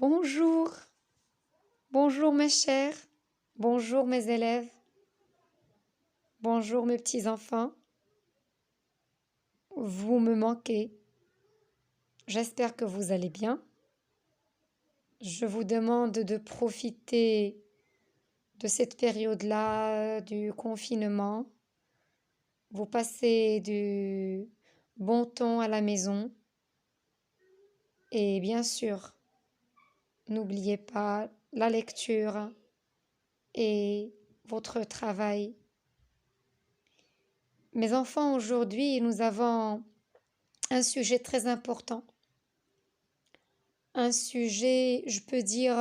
Bonjour, bonjour mes chers, bonjour mes élèves, bonjour mes petits-enfants. Vous me manquez. J'espère que vous allez bien. Je vous demande de profiter de cette période-là du confinement. Vous passez du bon temps à la maison. Et bien sûr, n'oubliez pas la lecture et votre travail. Mes enfants, aujourd'hui, nous avons un sujet très important. Un sujet, je peux dire,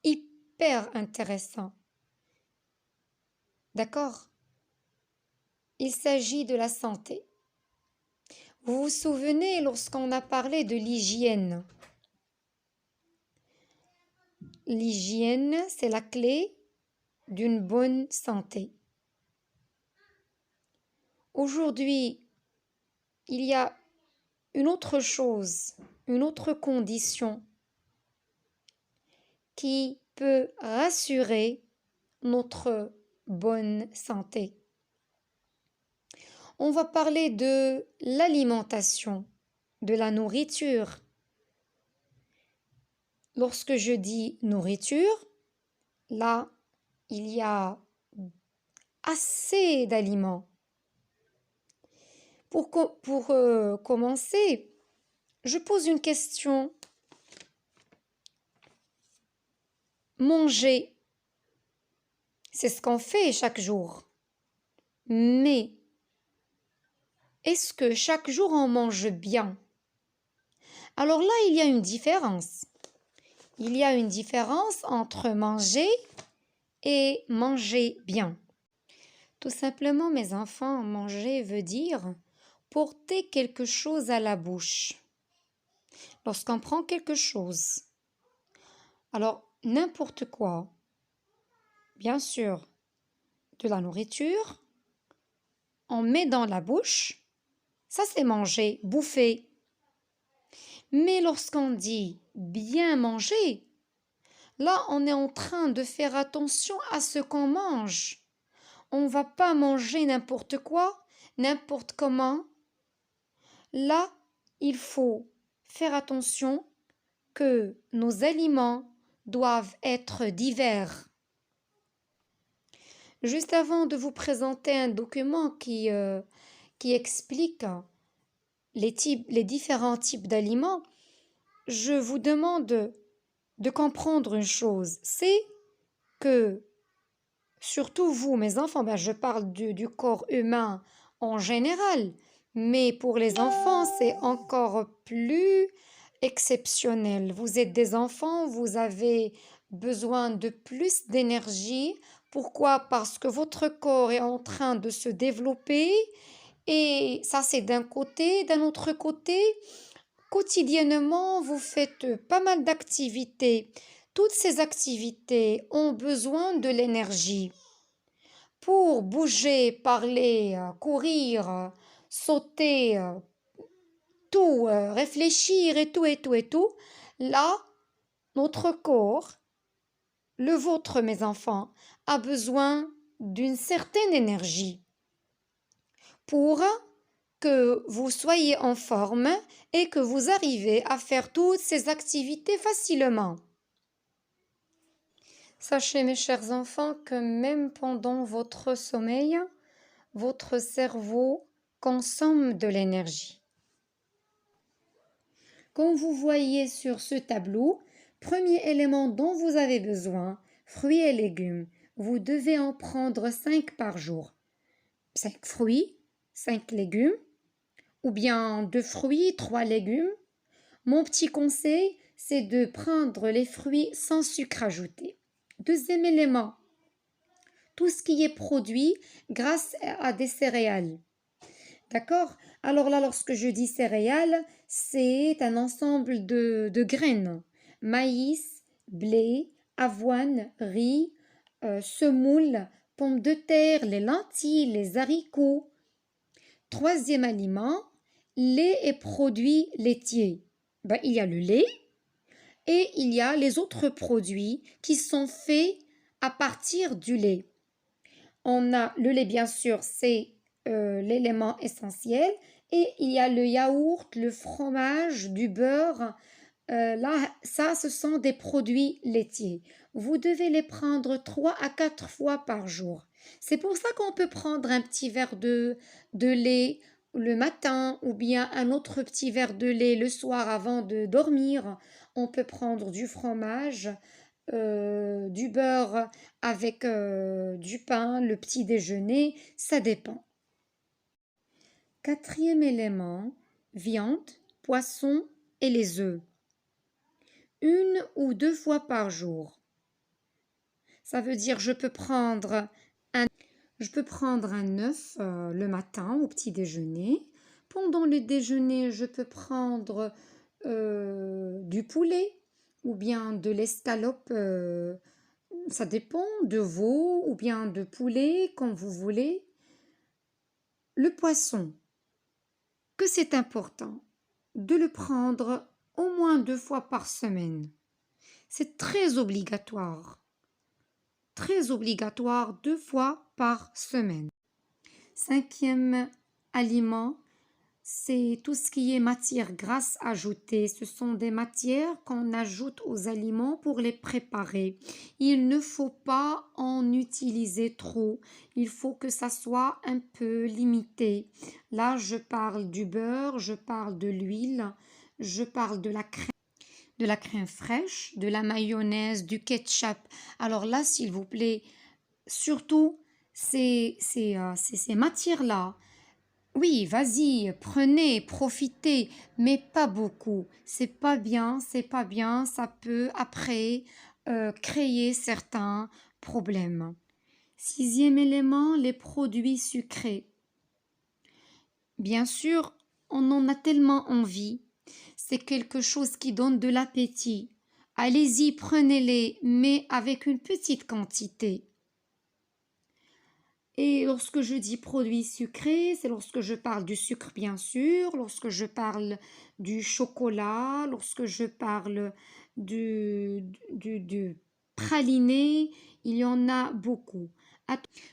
hyper intéressant. D'accord? Il s'agit de la santé. Vous vous souvenez lorsqu'on a parlé de l'hygiène? L'hygiène, c'est la clé d'une bonne santé. Aujourd'hui, il y a une autre chose, une autre condition qui peut rassurer notre bonne santé. On va parler de l'alimentation, de la nourriture. Lorsque je dis nourriture, là, il y a assez d'aliments. Pour commencer, je pose une question. Manger, c'est ce qu'on fait chaque jour. Mais est-ce que chaque jour on mange bien? Alors là, il y a une différence. Il y a une différence entre manger et manger bien. Tout simplement, mes enfants, manger veut dire porter quelque chose à la bouche. Lorsqu'on prend quelque chose, alors n'importe quoi, bien sûr, de la nourriture, on met dans la bouche, ça c'est manger, bouffer. Mais lorsqu'on dit bien manger, là on est en train de faire attention à ce qu'on mange. On ne va pas manger n'importe quoi, n'importe comment. Là, il faut faire attention que nos aliments doivent être divers. Juste avant de vous présenter un document qui explique les différents types d'aliments, je vous demande de comprendre une chose, c'est que, surtout vous, mes enfants, je parle du corps humain en général, mais pour les enfants, c'est encore plus exceptionnel. Vous êtes des enfants, vous avez besoin de plus d'énergie. Pourquoi? Parce que votre corps est en train de se développer et ça c'est d'un côté. D'un autre côté, quotidiennement, vous faites pas mal d'activités. Toutes ces activités ont besoin de l'énergie. Pour bouger, parler, courir, sauter, tout, réfléchir et tout, là, notre corps, le vôtre, mes enfants, a besoin d'une certaine énergie pour que vous soyez en forme et que vous arrivez à faire toutes ces activités facilement. Sachez, mes chers enfants, que même pendant votre sommeil, votre cerveau consomme de l'énergie. Comme vous voyez sur ce tableau, premier élément dont vous avez besoin, fruits et légumes. Vous devez en prendre 5 par jour. 5 fruits, 5 légumes, ou bien 2 fruits, 3 légumes. Mon petit conseil, c'est de prendre les fruits sans sucre ajouté. Deuxième élément, tout ce qui est produit grâce à des céréales. D'accord? Alors là, lorsque je dis céréales, c'est un ensemble de graines. Maïs, blé, avoine, riz, semoule, pommes de terre, les lentilles, les haricots. Troisième aliment, lait et produits laitiers. Il y a le lait et il y a les autres produits qui sont faits à partir du lait. On a le lait, bien sûr, c'est l'élément essentiel. Et il y a le yaourt, le fromage, du beurre. Là, ça, ce sont des produits laitiers. Vous devez les prendre 3 à 4 fois par jour. C'est pour ça qu'on peut prendre un petit verre de lait le matin ou bien un autre petit verre de lait le soir avant de dormir. On peut prendre du fromage, du beurre avec du pain, le petit déjeuner, ça dépend. Quatrième élément, viande, poisson et les œufs. 1 ou 2 fois par jour. Ça veut dire je peux prendre un œuf le matin au petit déjeuner. Pendant le déjeuner, je peux prendre du poulet ou bien de l'escalope, ça dépend, de veau ou bien de poulet, comme vous voulez. Le poisson, que c'est important de le prendre au moins 2 fois par semaine. C'est très obligatoire 2 fois par semaine. Cinquième aliment, c'est tout ce qui est matière grasse ajoutée. Ce sont des matières qu'on ajoute aux aliments pour les préparer. Il ne faut pas en utiliser trop. Il faut que ça soit un peu limité. Là, je parle du beurre, je parle de l'huile, je parle de la crème fraîche, de la mayonnaise, du ketchup. Alors là, s'il vous plaît, surtout ces matières-là. Oui, vas-y, prenez, profitez, mais pas beaucoup. C'est pas bien, ça peut après créer certains problèmes. Sixième élément, les produits sucrés. Bien sûr, on en a tellement envie. C'est quelque chose qui donne de l'appétit. Allez-y, prenez-les, mais avec une petite quantité. Et lorsque je dis produits sucrés, c'est lorsque je parle du sucre, bien sûr, lorsque je parle du chocolat, lorsque je parle du praliné, il y en a beaucoup.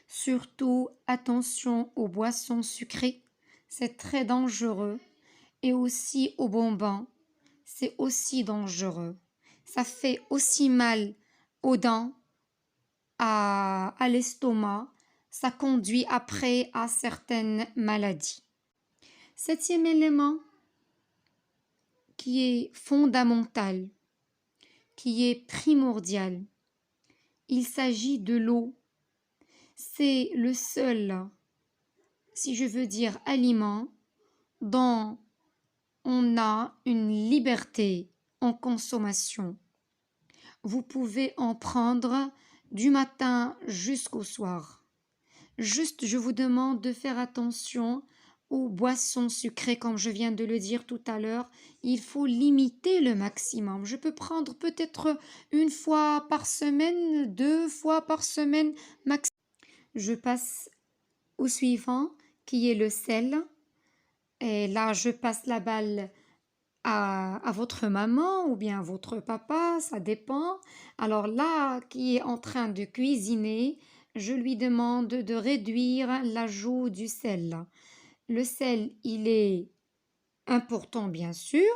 Surtout, attention aux boissons sucrées, c'est très dangereux. Et aussi aux bonbons, c'est aussi dangereux. Ça fait aussi mal aux dents, à l'estomac, ça conduit après à certaines maladies. Septième élément qui est fondamental, qui est primordial, il s'agit de l'eau. C'est le seul, si je veux dire, aliment dont on a une liberté en consommation. Vous pouvez en prendre du matin jusqu'au soir. Juste, je vous demande de faire attention aux boissons sucrées, comme je viens de le dire tout à l'heure. Il faut limiter le maximum. Je peux prendre peut-être 1 fois par semaine, 2 fois par semaine max. Je passe au suivant, qui est le sel. Et là, je passe la balle à votre maman ou bien à votre papa, ça dépend. Alors là, qui est en train de cuisiner, je lui demande de réduire l'ajout du sel. Le sel, il est important, bien sûr.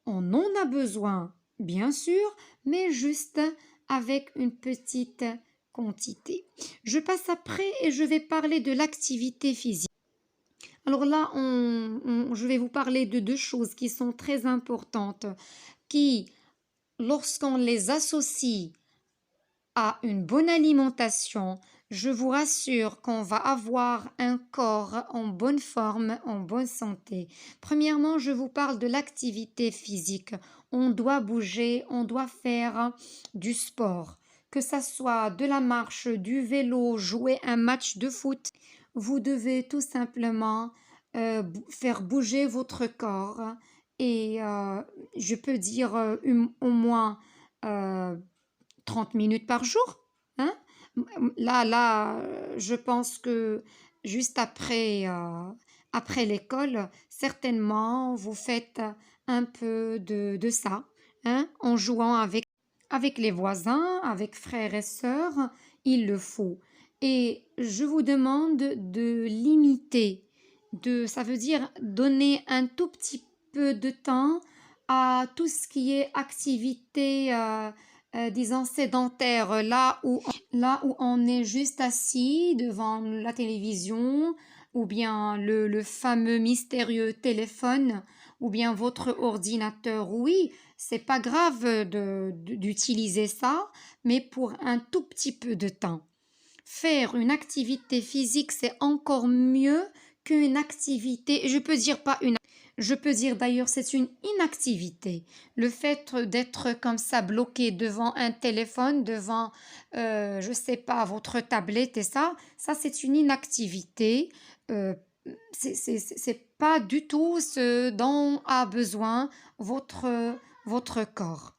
On en a besoin, bien sûr, mais juste avec une petite quantité. Je passe après et je vais parler de l'activité physique. Alors là, je vais vous parler de 2 choses qui sont très importantes, qui, lorsqu'on les associe à une bonne alimentation, je vous rassure qu'on va avoir un corps en bonne forme, en bonne santé. Premièrement, je vous parle de l'activité physique. On doit bouger, on doit faire du sport, que ça soit de la marche, du vélo, jouer un match de foot. Vous devez tout simplement faire bouger votre corps et je peux dire au moins euh, 30 minutes par jour. Hein? Je pense que juste après l'école, certainement, vous faites un peu de ça. hein, en jouant avec les voisins, avec frères et sœurs, il le faut. Et je vous demande de limiter, ça veut dire donner un tout petit peu de temps à tout ce qui est activité, disons, sédentaire, là où on est juste assis devant la télévision, ou bien le fameux mystérieux téléphone, ou bien votre ordinateur. Oui, c'est pas grave d'utiliser ça, mais pour un tout petit peu de temps. Faire une activité physique, c'est encore mieux qu'une activité, je peux dire d'ailleurs c'est une inactivité. Le fait d'être comme ça bloqué devant un téléphone, devant, je sais pas, votre tablette et ça c'est une inactivité. Euh, c'est pas du tout ce dont a besoin votre corps.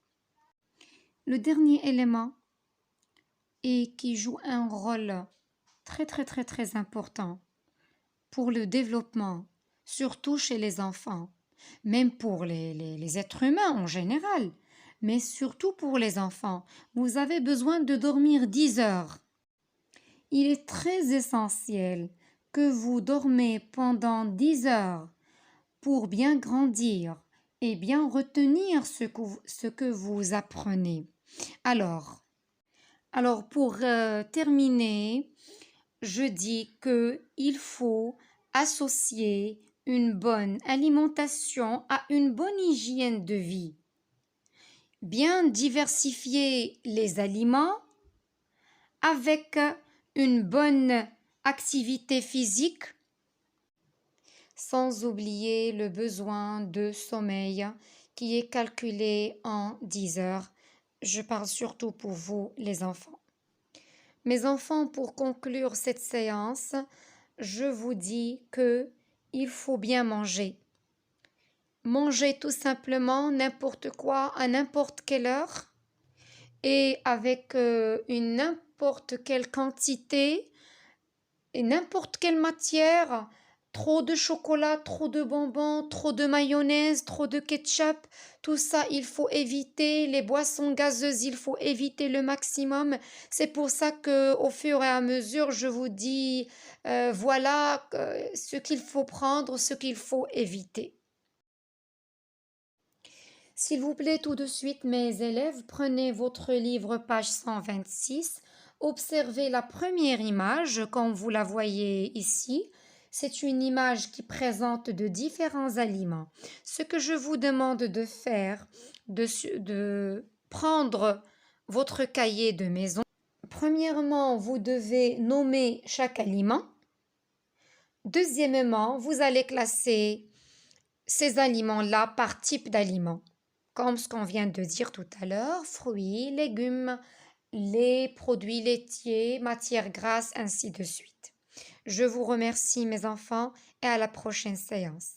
Le dernier élément et qui joue un rôle très très très très important pour le développement, surtout chez les enfants, même pour les êtres humains en général, mais surtout pour les enfants. Vous avez besoin de dormir 10 heures. Il est très essentiel que vous dormez pendant 10 heures pour bien grandir et bien retenir ce que vous apprenez. Alors, alors pour terminer, je dis que il faut associer une bonne alimentation à une bonne hygiène de vie. Bien diversifier les aliments avec une bonne activité physique, sans oublier le besoin de sommeil qui est calculé en 10 heures. Je parle surtout pour vous, les enfants. Mes enfants, pour conclure cette séance, je vous dis que il faut bien manger. Manger tout simplement n'importe quoi à n'importe quelle heure et avec une n'importe quelle quantité et n'importe quelle matière. Trop de chocolat, trop de bonbons, trop de mayonnaise, trop de ketchup, tout ça, il faut éviter. Les boissons gazeuses, il faut éviter le maximum. C'est pour ça que, au fur et à mesure, je vous dis, voilà ce qu'il faut prendre, ce qu'il faut éviter. S'il vous plaît, tout de suite, mes élèves, prenez votre livre, page 126. Observez la première image, comme vous la voyez ici. C'est une image qui présente de différents aliments. Ce que je vous demande de faire, de prendre votre cahier de maison. Premièrement, vous devez nommer chaque aliment. Deuxièmement, vous allez classer ces aliments-là par type d'aliment, comme ce qu'on vient de dire tout à l'heure, fruits, légumes, lait, produits laitiers, matières grasses, ainsi de suite. Je vous remercie mes enfants et à la prochaine séance.